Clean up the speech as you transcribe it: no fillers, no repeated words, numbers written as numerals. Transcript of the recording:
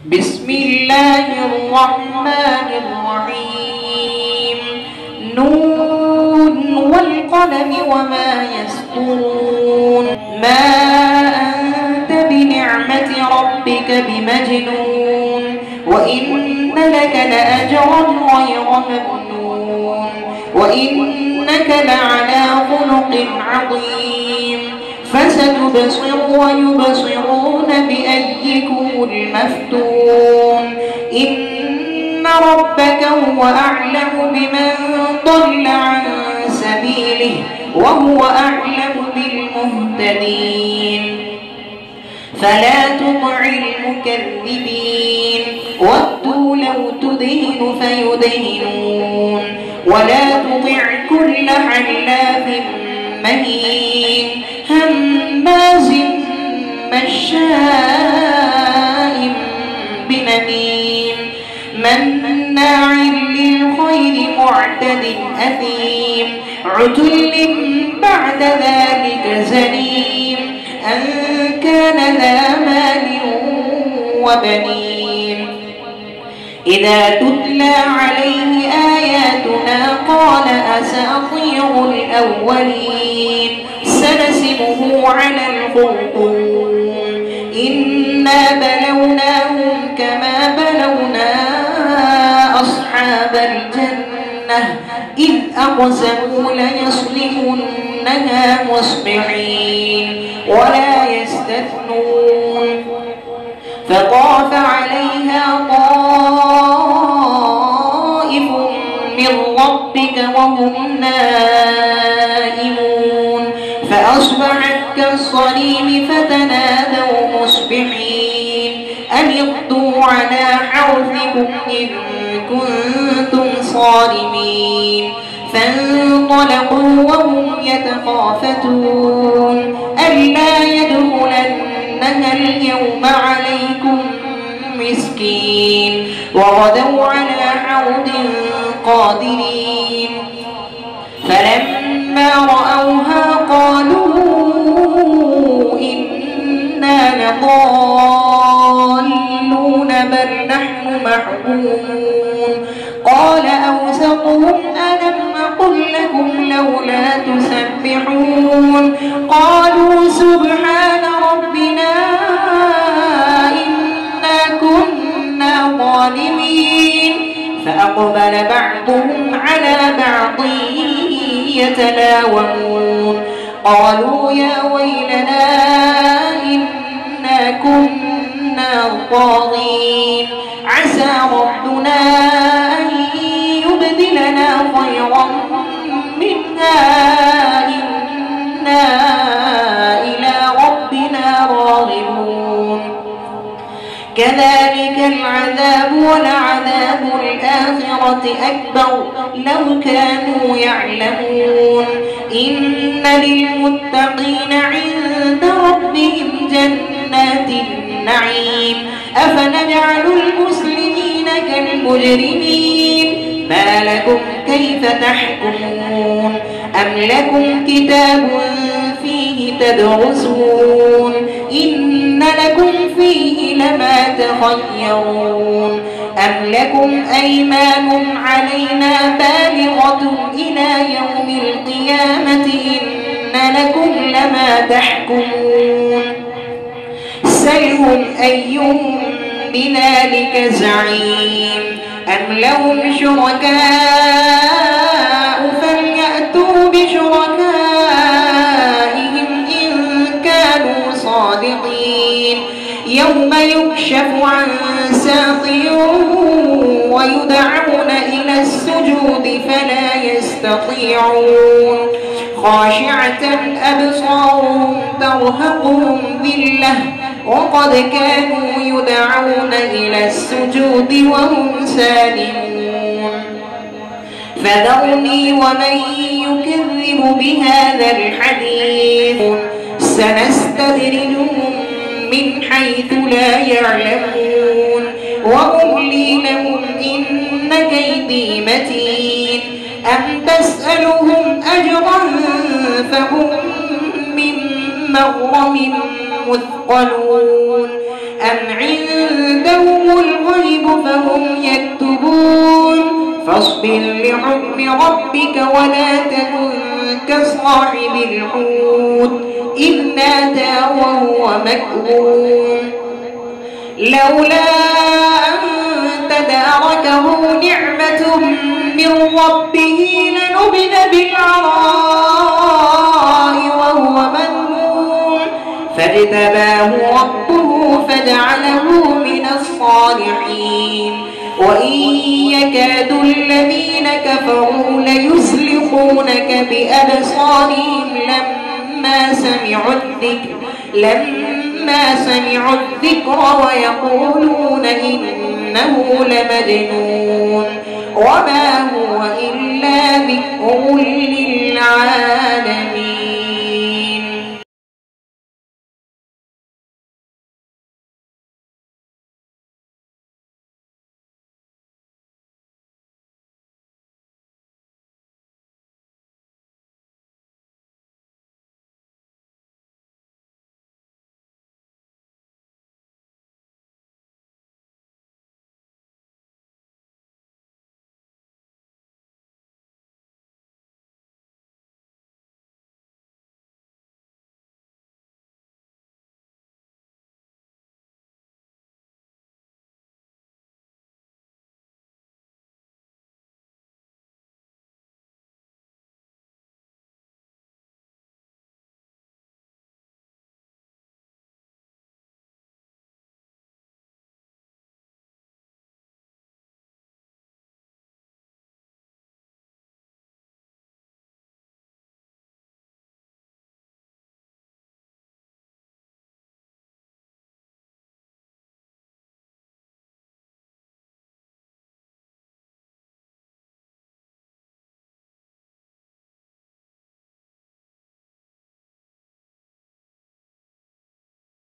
بسم الله الرحمن الرحيم. نون والقلم وما يسطرون. ما أنت بنعمة ربك بمجنون، وإن لك لأجرا غير ممنون، وإنك لعلى خلق عظيم. فستبصر ويبصرون بأيكم المفتون. إن ربك هو أعلم بمن ضل عن سبيله وهو أعلم بالمهتدين. فلا تطع المكذبين، ودوا لو تدهن فيدهنون، ولا تطع كل حلاف مهين هماز مشاء بنميم مناع للخير معتد أثيم عتل بعد ذلك زنيم أن كان ذا مال وبنين. إذا تتلى عليه آياتنا قال أساطير الأولين سنسمه على الخرطوم. إنا بلوناهم كما بلونا أصحاب الجنة إذ أقسموا ليصرمنها مصبحين ولا يستثنون. فطاف عليها طائف من ربك وهم نائمون فأصبحت كالصريم فتنادوا مصبحين أن اغدوا على حرثكم إن كنتم صارمين. فانطلقوا وهم يتخافتون ألا يدخلنها اليوم عليكم مسكين وغدوا على حرد قادرين. فلما رأوها قالوا إنا لضالون بل نحن محرومون. قال أوسطهم ألم أقل لكم لولا تسبحون. قالوا سبحان ربنا إنا كنا ظالمين. فأقبل بعضهم على بعض يتلاومون قالوا يا ويلنا إنا كنا طاغين عسى ربنا أن يبدلنا خيرا منها إنا إلى ربنا راغبون. كذلك العذاب ولعذاب الآخرة أكبر لو كانوا يعلمون. إن للمتقين عند ربهم جنات النعيم. أفنجعل المسلمين كالمجرمين ما لكم كيف تحكمون. أم لكم كتاب فيه تدرسون إن لكم فيه لما تخيرون. أم لكم أيمان علينا بالغة إلى يوم القيامة إن لكم لما تحكمون. سلهم أيهم بذلك زعيم. أم لهم شركاء فليأتوا بشركائهم إن كانوا صادقين. يوم يكشف عن ساق ويدعون إلى السجود فلا يستطيعون. خاشعة أبصارهم ترهقهم ذلة وقد كانوا يدعون إلى السجود وهم سالمون. فذرني ومن يكذب بهذا الحديث سنستدرجهم من حيث لا يعلمون وأملي لهم إن كيدي متين. أم تسألهم أجرا فهم من مغرم مثقلون أم عندهم علمهم الغيب فهم يكتبون فاصبر لحكم ربك ولا تكن كصاحب الحوت إذ نادى وهو مكظوم لولا أن تداركه نعمة من ربه لنبذ بالعراء وهو مذموم فاجتباه ربه فجعله من الصالحين وإن يكاد الذين كفروا ليزلقونك بأبصارهم لما سمعوا الذكر ويقولون إنه لمجنون وما هو إلا ذكر للعالمين.